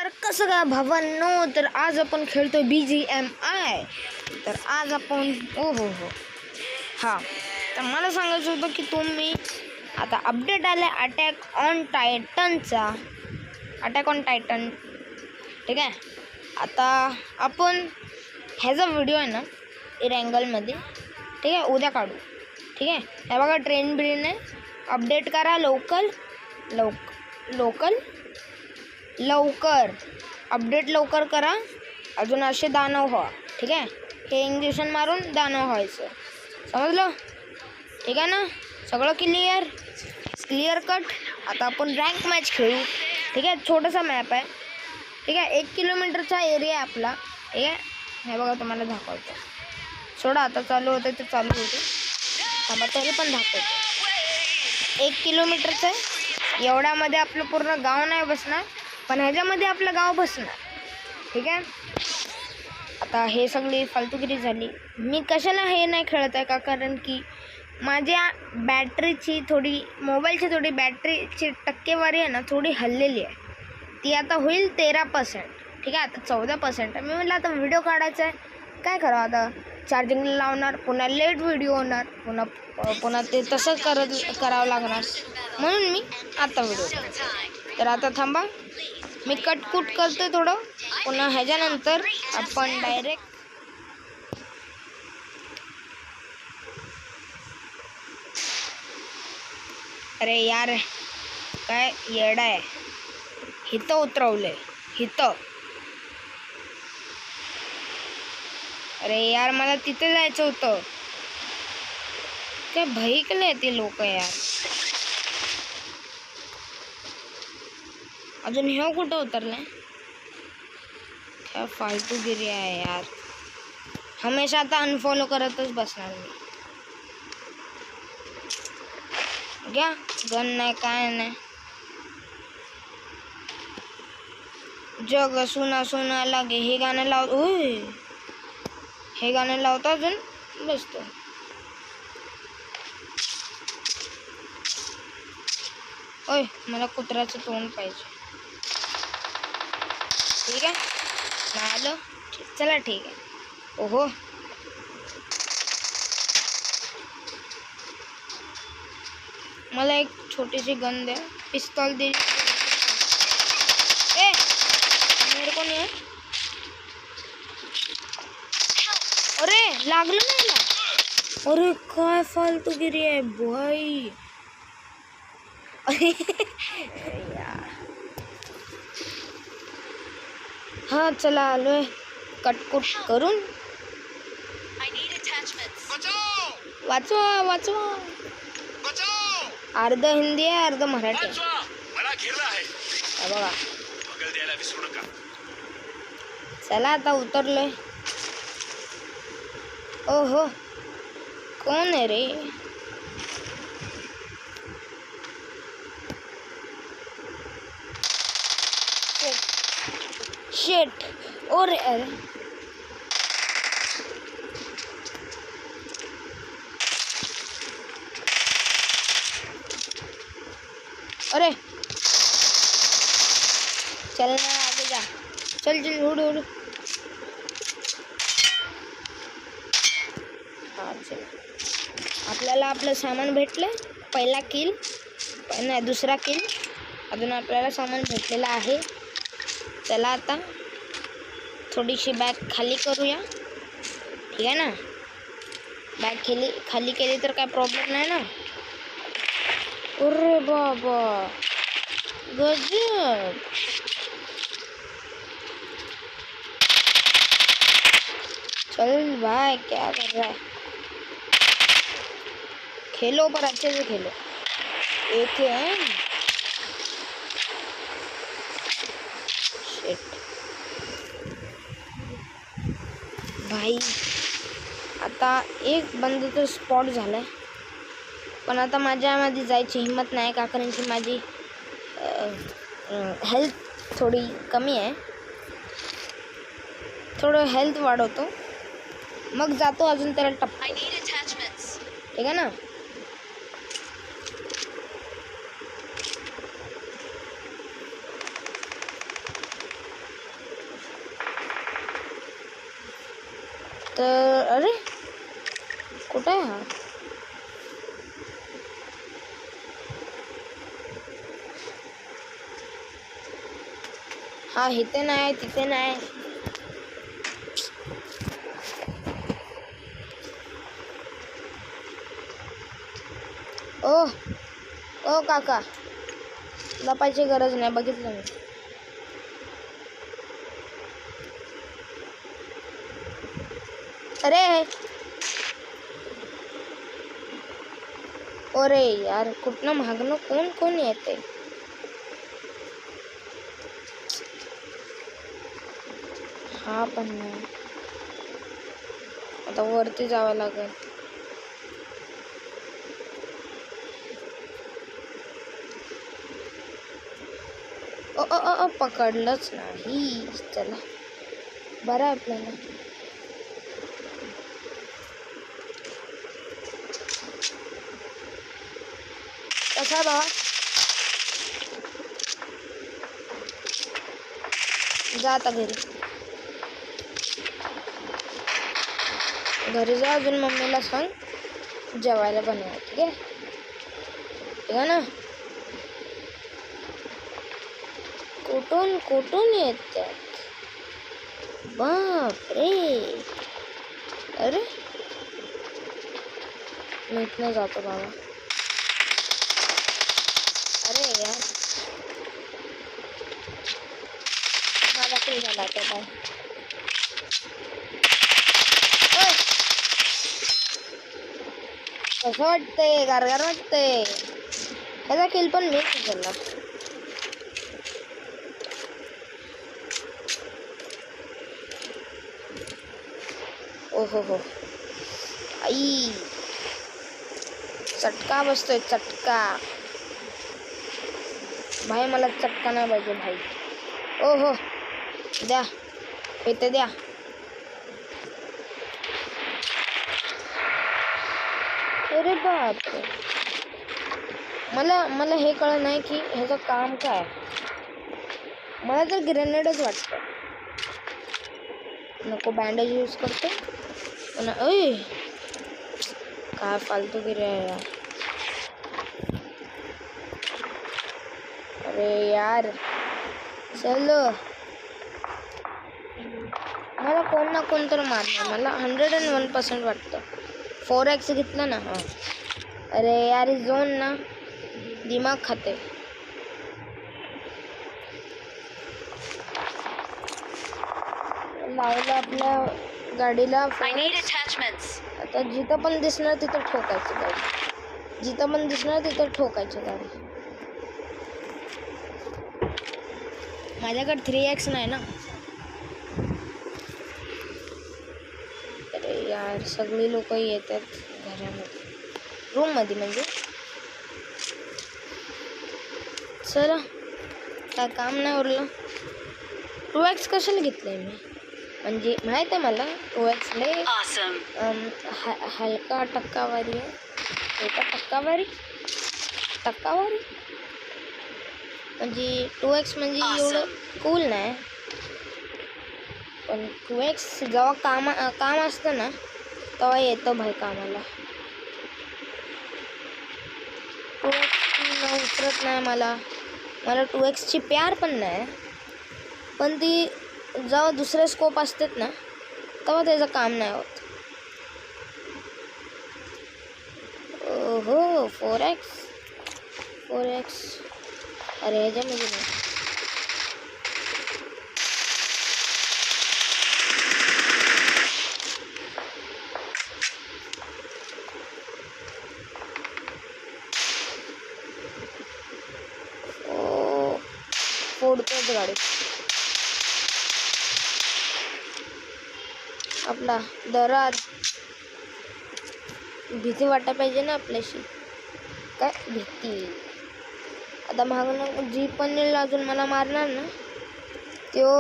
तर कसं काय भावांनो, तर आज आपण खेळतोय BGMI. तर आज आपण हो हां, तर मला सांगायचं होतं की तुम्ही आता अपडेट आला अटॅक ऑन टायटन, ठीक आहे. आता आपण ह्याचा व्हिडिओ आहे ना इरँगलमध्ये, ठीक आहे, उद्या काढू, ठीक आहे. हे बघा ट्रेन आहे, अपडेट करा लवकर अपडेट लवकर करा, अजून असे दानव व्हा, ठीक आहे. हे इंजेक्शन मारून दानव व्हायचं, समजलं, ठीक आहे ना. सगळं क्लिअर कट. आता आपण रँक मॅच खेळू, ठीक आहे. छोटासा मॅप आहे, ठीक आहे. 1 किलोमीटरचा एरिया आहे आपला, ठीक आहे. हे बघा तुम्हाला दाखवतो, सोडा आता चालू होतं ते चालू होते, थांबा तरी पण दाखवतो. 1 किलोमीटरचं आहे, एवढ्यामध्ये आपलं पूर्ण गाव नाही बसणार, पण ह्याच्यामध्ये आपलं गाव बसणार, ठीक आहे. आता हे सगळी फालतूगिरी झाली. मी कशाला हे नाही खेळत आहे का, कारण की माझ्या मोबाईलची थोडी बॅटरीची टक्केवारी आहे ना थोडी हललेली आहे. ती आता होईल 13%, ठीक आहे. आता 14% आहे. मी म्हटलं आता व्हिडिओ काढायचा आहे, काय करावं आता, चार्जिंगला लावणार, पुन्हा लेट व्हिडिओ होणार, पुन्हा ते तसं करावं लागणार, म्हणून मी आता व्हिडिओ करतो. तर आता थांबा, मी कटकूट करतोय थोडं, पुन्हा ह्याच्यानंतर आपण डायरेक्ट अरे यार काय येडा आहे, हिथं उतरवलंय हिथं. अरे यार मला तिथे जायचं होतं, काय भैकले ते लोक यार. अजून हे कुठं उतरलंय, काय फालतूगिरी आहे यार. हमेशा आता अनफॉलो करतच बसणार मी. घ्या गन नाही काय नाही, जग सुना लागे हे गाणं लावतो अजून बसतो. ओय मला कुत्र्याचं तोंड पाहिजे, ठीक आहे. नाही आलं, चला ठीक आहे. ओहो मला एक छोटीशी गन द्या, पिस्तॉल दे. मेरे को नहीं. अरे लागलं नाही ना. अरे काय फालतूगिरी आहे भाई. हा चला आलोय कटकुट करून. वाचवा अर्ध हिंदी आहे अर्ध मराठी आहे, बघा. चला आता उतरलोय. ओहो कोण आहे रे, शेट. अरे अरे चल ना आगे जा, चल उड़. हा चल, आपल्याला आपलं सामान भेटलं. पहिला किल नाही, दुसरा किल. अजून आपल्याला सामान भेटलेलं आहे. चला आता थोडीशी बॅग खाली करूया, ठीक आहे ना. बॅग खाली केली तर काय प्रॉब्लेम नाही ना. अरे बाबा गजब. चल भाई क्या कर रहा है, खेलो पर अच्छे से खेलो. एक है भाई. आता एक बंद तर स्पॉट झालाय, पण आता माझ्यामध्ये जायची हिंमत नाही का, कारण की माझी हेल्थ थोडी कमी आहे. थोडं हेल्थ वाढवतो मग जातो अजून त्याला टप्पा, ठीक आहे ना. तर अरे कुठे आहे हा? हा इथे नाही, तिथे नाही. ओ ओ काका, लपायची गरज नाही, बघितलं मी. अरे अरे यार, कुठनं मागणं कोण कोण येते? हा पण नाही, आता वरती जावं लागेल. पकडलंच नाही. चला बरं आहे आपल्याला. कसा बाबा? जा आता घरी. घरी जा, अजून मम्मीला सांग जेवायला बनवा. ठीक आहे, ठीक आहे ना? कुठून कुठून येतात? बापरे. अरे मी इथनं जातो बाबा. अरे यार, माझा किल झाला आता काय? कसं वाटतंय? गारगार वाटतंय. ह्याचा किल पण मी झाला. ओहो हो, आई चटका बसतोय, चटका. भाई मला चटका नाही पाहिजे भाई. ओहो द्या, इथे द्या. अरे बापरे, मला हे कळलं नाही की ह्याचं काम काय. मला तर ग्रेनेडच वाटतं. नको, बँडेज यूज करतो. ओय काय फालतू गिरे आहे यार. अरे यार चलो, मला कोण ना कोण तर मारणार. मला 101% वाटतं. 4x घेतलं ना. हा अरे यार, झोन ना दिमाग खाते. लावलं आपल्या गाडीला. आता जिथं पण दिसणार तिथं ठोकायची गाडी. जिथं पण दिसणार तिथं ठोकायची गाडी. माझ्याकडे 3x नाही ना. अरे यार, सगळी लोक येतात घरामध्ये, रूम मध्ये म्हणजे. चला, काय काम नाही उरलं. 2x कशाला घेतलंय मी? म्हणजे माहित आहे मला 2x लय हलका टक्कावारी आहे. हलका टक्कावारी म्हणजे 2x म्हणजे एवढं कूल नाही. पण 2x जेव्हा काम असतं ना तेव्हा येतं भाई कामाला. 2x उतरत नाही मला 2x ची प्यार पण नाही. पण ती जेव्हा दुसरे स्कोप असतात ना तेव्हा त्याचं काम नाही होत. ओहो 4x. अरे ह्याच्यामध्ये नाही. फोडतोच गाडी. आपला दरात भीती वाटायला पाहिजे ना आपल्याशी. काय भीती? आता मागणं जी पण येईल अजून मला मारणार ना त्यो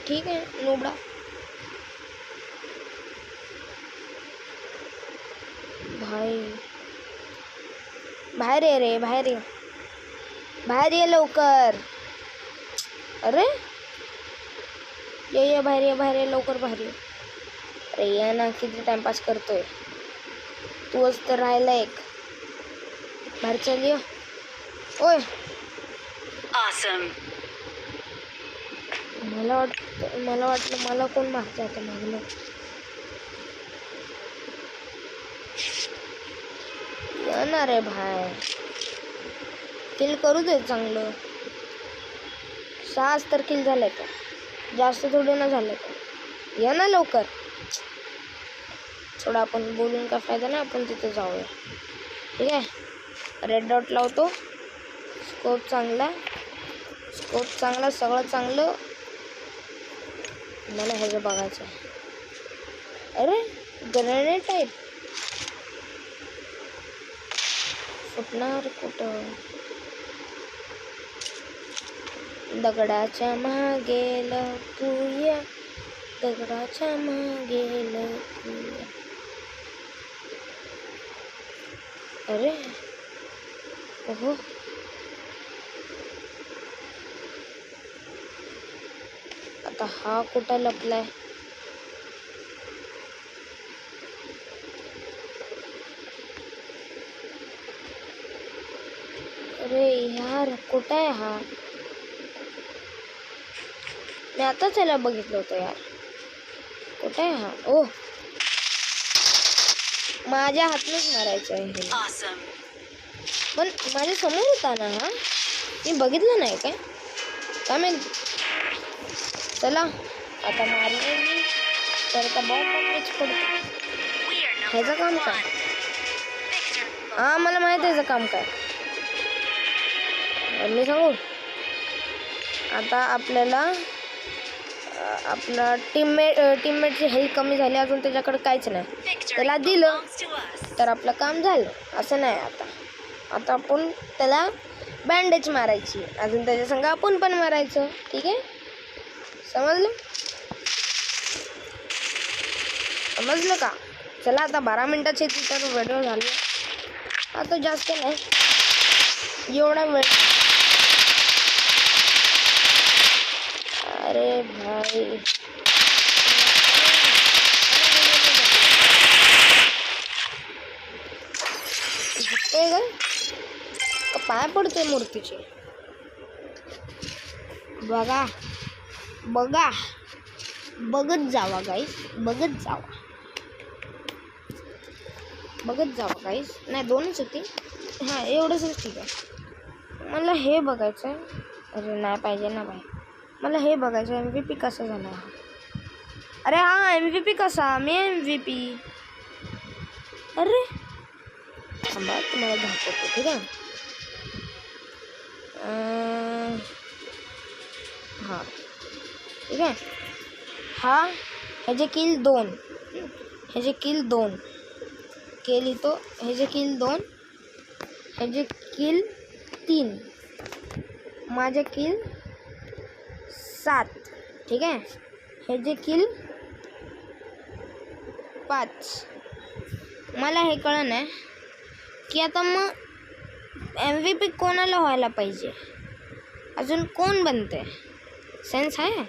ठीक आहे नोबडा. भाई बाहेर ये रे, बाहेर ये लवकर. अरे ये बाहेर ये लवकर बाहेर ये. अरे या ना, किती टाइमपास करतोय. तूच तर राहिला एक. बाहेर चल ये. ओय मला वाटलं मला कोण मागते आता मागलं. येणार रे भाई, किल करू दे चांगलं. 6 तर किल झालंय का, जास्त थोडं ना झालं का. या ना लवकर. थोडं आपण बोलून काय फायदा नाही, आपण तिथे जाऊया. ठीक आहे. रेड डॉट लावतो. स्कोप चांगला, सगळं चांगलं. मला ह्याचं बघायचं. अरे ग्रेनेड टाईप फुटणार कुठं. दगडाच्या मागे लपूया, दगडाच्या मागे लपूया. अरे ओहो, आता हा कुठं लपलाय. अरे यार कुठं आहे हा. मी आताच याला बघितलं होतं यार. कुठं आहे हा. ओ माझ्या हातनंच मारायचं आहे. पण माझ्या समोर होता ना हा, मी बघितलं नाही काय माहिती. चला आता मारले मी तर आता बॉम्ब पडतो. ह्याचं काम काय. हा मला माहिती आहे ह्याचं काम काय. मी सांगू. आता आपल्याला आपला टीममेटची हेल्थ कमी झाली, अजून त्याच्याकडे काहीच नाही. त्याला दिलं तर आपलं काम झालं. असं नाही. आता आपण त्याला बँडेज मारायची, अजून त्याच्या संग आपण पण मारायचं. ठीक आहे, समजलं का. चला आता 12 मिनिटाची तर व्हिडिओ झाली. आता जास्त नाही एवढा वेळ. अरे भाई झुकतोय का पाय पडतोय मूर्तीचे. बघत जावा गाईस, बघत जावा गाईस. नाही 2च होती. हां एवढंच ठीक आहे. मला हे बघायचं आहे. अरे नाही पाहिजे ना भाई, मला हे बघायचं MVP कसा झाला. अरे हा MVP कसा. मी MVP. अरे थांबा तुम्हाला दाखवतो. ठीक आहे. हां ठीक आहे. ह्याचे किल 2, ह्याचे किल 2 केली तो. ह्याचे किल 2, ह्याचे किल 3, माझे किल 7. ठीक आहे. ह्याचे किल 5. मला हे कळलं नाही की आता मग MVP कोणाला व्हायला पाहिजे. अजून कोण बनते. सेन्स आहे.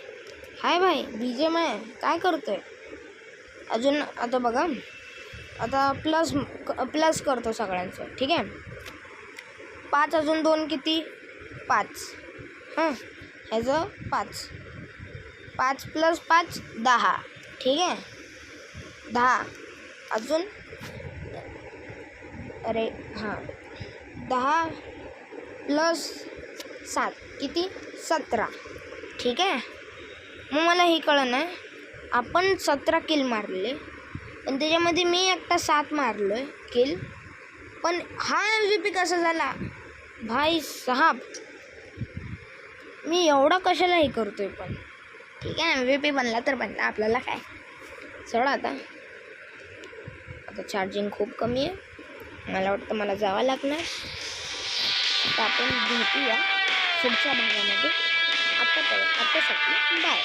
हाय भाई BGM आहे. काय करतोय अजून. आता बघा, आता प्लस करतो सगळ्यांचं. ठीक आहे. 5 अजून 2 किती 5. हां ह्याचं 5 + 5 10. ठीक आहे. 10 अजून. अरे हां 10 + 7 किती 17. ठीक आहे. मग मला हे कळलं ना, आपण 17 किल मारले, पण त्याच्यामध्ये मी एकटा 7 मारलो आहे किल. पण हा MVP कसा झाला भाई साहब. मी एवढा कशाला हे करतोय पण. ठीक आहे MVP बनला तर बनला, आपल्याला काय. सोडा आता चार्जिंग खूप कमी आहे. मला वाटतं मला जावं लागणार. आता आपण भेटूया पुढच्या भागामध्ये. आतासाठी बाय.